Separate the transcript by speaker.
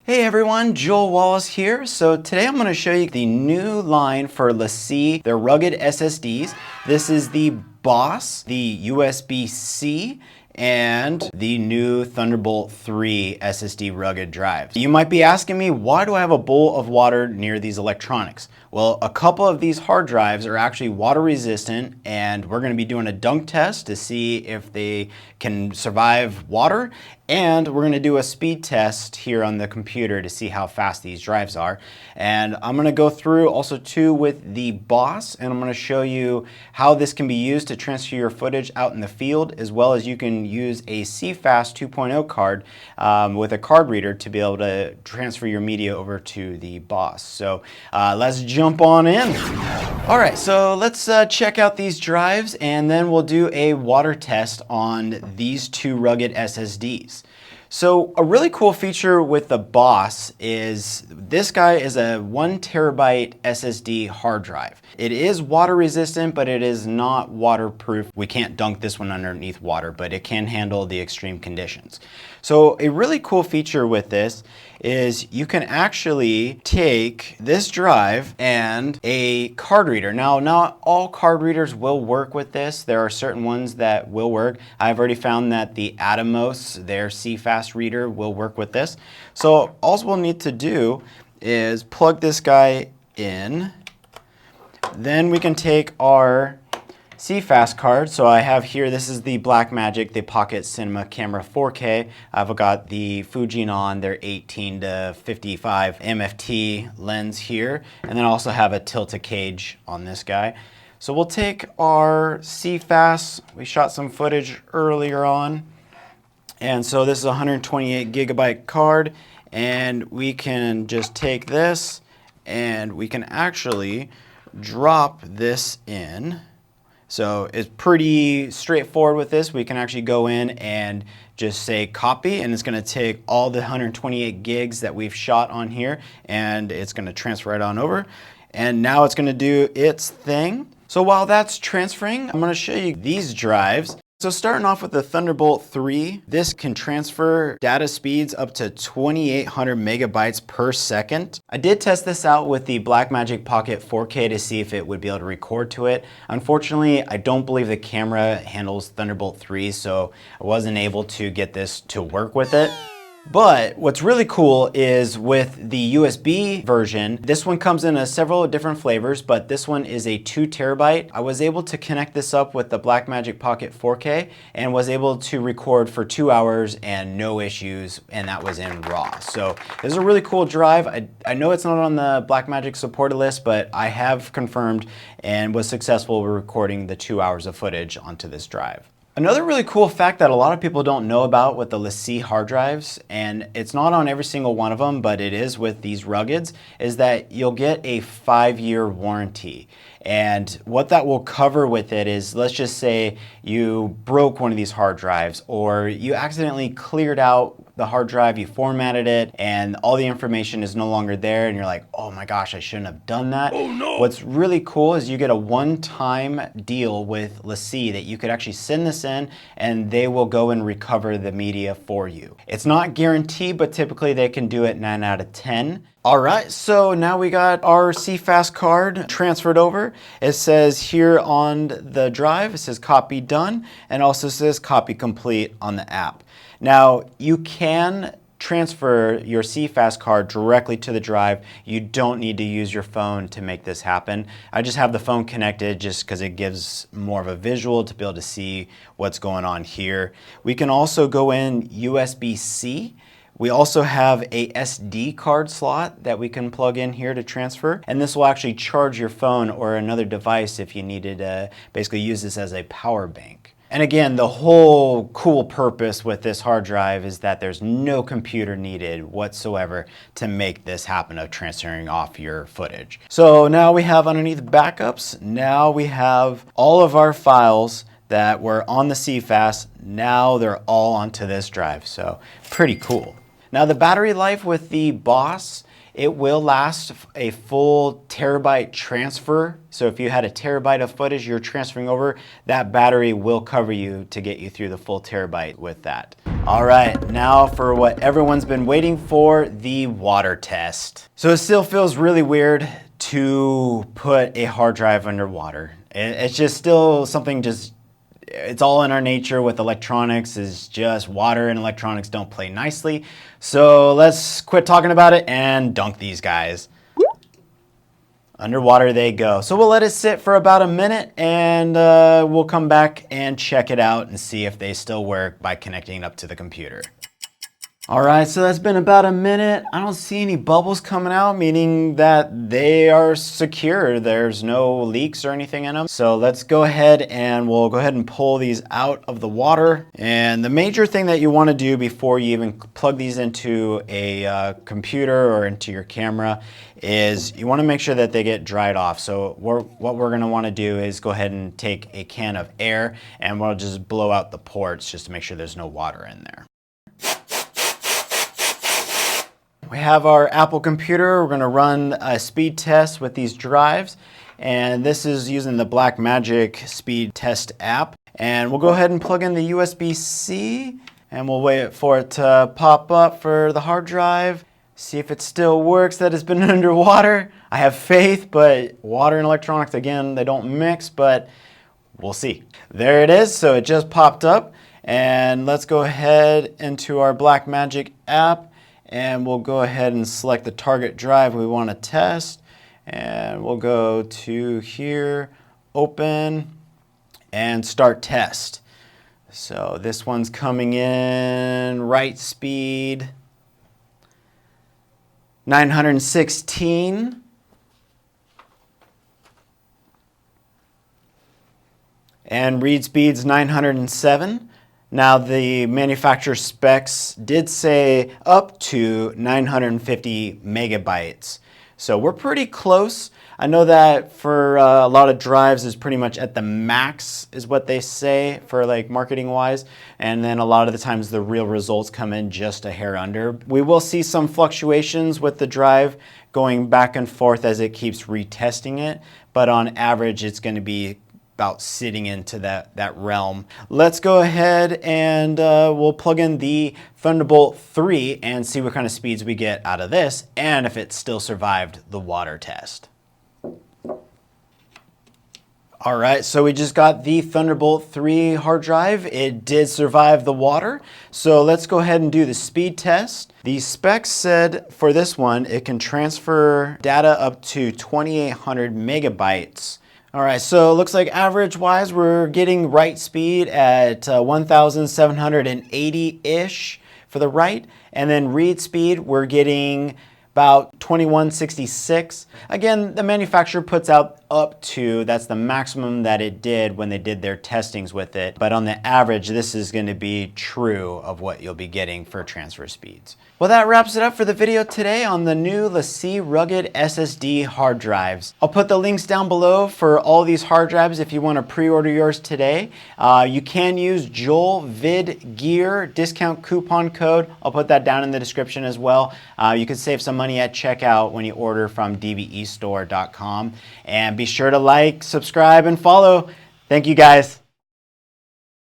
Speaker 1: Hey everyone, Joel Wallace here. So today I'm going to show you the new line for LaCie, their rugged SSDs. This is the Boss, the USB-C, and the new Thunderbolt 3 SSD rugged drives. You might be asking me, why do I have a bowl of water near these electronics? Well, a couple of these hard drives are actually water resistant, and we're going to be doing a dunk test to see if they can survive water, and we're going to do a speed test here on the computer to see how fast these drives are. And I'm going to go through also too with the Boss, and I'm going to show you how this can be used to transfer your footage out in the field, as well as you can use a CFast 2.0 card with a card reader to be able to transfer your media over to the Boss. So let's jump on in. All right, so let's check out these drives, and then we'll do a water test on these two rugged SSDs. So a really cool feature with the Boss is this guy is a 1 terabyte SSD hard drive. It is water resistant, but it is not waterproof. We can't dunk this one underneath water, but it can handle the extreme conditions. So a really cool feature with this is you can actually take this drive and a card reader. Now, not all card readers will work with this. There are certain ones that will work. I've already found that the Atomos, their CFast reader, will work with this. So all we'll need to do is plug this guy in. Then we can take our CFast card. So I have here, this is the Blackmagic, the Pocket Cinema Camera 4K. I've got the Fujinon, their 18 to 55 MFT lens here. And then I also have a tilt-a-cage on this guy. So we'll take our CFast. We shot some footage earlier on. And so this is a 128 gigabyte card. And we can just take this and we can actually drop this in. So it's pretty straightforward with this. We can actually go in and just say copy, and it's going to take all the 128 gigs that we've shot on here, and it's going to transfer right on over. And now it's going to do its thing. So while that's transferring, I'm going to show you these drives. So starting off with the Thunderbolt 3, this can transfer data speeds up to 2,800 megabytes per second. I did test this out with the Blackmagic Pocket 4K to see if it would be able to record to it. Unfortunately, I don't believe the camera handles Thunderbolt 3, so I wasn't able to get this to work with it. But what's really cool is with the USB version, this one comes in several different flavors, but this one is a 2 terabyte. I was able to connect this up with the Blackmagic Pocket 4K and was able to record for 2 hours and no issues, and that was in RAW. So this is a really cool drive. I know it's not on the Blackmagic supported list, but I have confirmed and was successful with recording the 2 hours of footage onto this drive. Another really cool fact that a lot of people don't know about with the LaCie hard drives, and it's not on every single one of them, but it is with these ruggeds, is that you'll get a 5-year warranty. And what that will cover with it is, let's just say you broke one of these hard drives, or you accidentally cleared out the hard drive, you formatted it, and all the information is no longer there, and you're like, oh my gosh, I shouldn't have done that. Oh no! What's really cool is you get a one-time deal with LaCie that you could actually send this in, and they will go and recover the media for you. It's not guaranteed, but typically they can do it 9 out of 10. All right, so now we got our CFast card transferred over. It says here on the drive, it says copy done, and also says copy complete on the app. Now, you can transfer your CFast card directly to the drive. You don't need to use your phone to make this happen. I just have the phone connected just because it gives more of a visual to be able to see what's going on here. We can also go in USB-C. We also have a SD card slot that we can plug in here to transfer, and this will actually charge your phone or another device if you needed to basically use this as a power bank. And again, the whole cool purpose with this hard drive is that there's no computer needed whatsoever to make this happen of transferring off your footage. So now we have underneath backups, now we have all of our files that were on the CFast, now they're all onto this drive, so pretty cool. Now the battery life with the Boss, it will last a full terabyte transfer. So if you had a terabyte of footage you're transferring over, that battery will cover you to get you through the full terabyte with that. All right, now for what everyone's been waiting for, the water test. So it still feels really weird to put a hard drive underwater. It's just still something it's all in our nature with electronics, is just water and electronics don't play nicely. So let's quit talking about it and dunk these guys. Underwater they go. So we'll let it sit for about a minute and we'll come back and check it out and see if they still work by connecting it up to the computer. All right, so that's been about a minute. I don't see any bubbles coming out, meaning that they are secure. There's no leaks or anything in them. So let's go ahead and we'll go ahead and pull these out of the water. And the major thing that you want to do before you even plug these into a computer or into your camera is you want to make sure that they get dried off. So what we're going to want to do is go ahead and take a can of air and we'll just blow out the ports just to make sure there's no water in there. We have our Apple computer. We're going to run a speed test with these drives, and this is using the Blackmagic speed test app. And we'll go ahead and plug in the USB-C and we'll wait for it to pop up for the hard drive. See if it still works, that it's been underwater. I have faith, but water and electronics, again, they don't mix, but we'll see. There it is, so it just popped up. And let's go ahead into our Blackmagic app. And we'll go ahead and select the target drive we want to test. And we'll go to here, open, and start test. So this one's coming in, write speed, 916. And read speed's 907. Now the manufacturer specs did say up to 950 megabytes. So we're pretty close. I know that for a lot of drives is pretty much at the max is what they say for like marketing wise. And then a lot of the times the real results come in just a hair under. We will see some fluctuations with the drive going back and forth as it keeps retesting it. But on average, it's going to be about sitting into that realm. Let's go ahead and we'll plug in the Thunderbolt 3 and see what kind of speeds we get out of this and if it still survived the water test. All right, so we just got the Thunderbolt 3 hard drive. It did survive the water. So let's go ahead and do the speed test. The specs said for this one, it can transfer data up to 2,800 megabytes. All right, so it looks like average-wise, we're getting write speed at 1,780-ish for the write, and then read speed, we're getting about 2166. Again, the manufacturer puts out up to, that's the maximum that it did when they did their testings with it. But on the average, this is going to be true of what you'll be getting for transfer speeds. Well, that wraps it up for the video today on the new LaCie Rugged SSD hard drives. I'll put the links down below for all these hard drives if you want to pre-order yours today. You can use JoelVidGear discount coupon code. I'll put that down in the description as well. You can save some money at checkout when you order from dvestore.com. And be sure to like, subscribe, and follow. Thank you guys.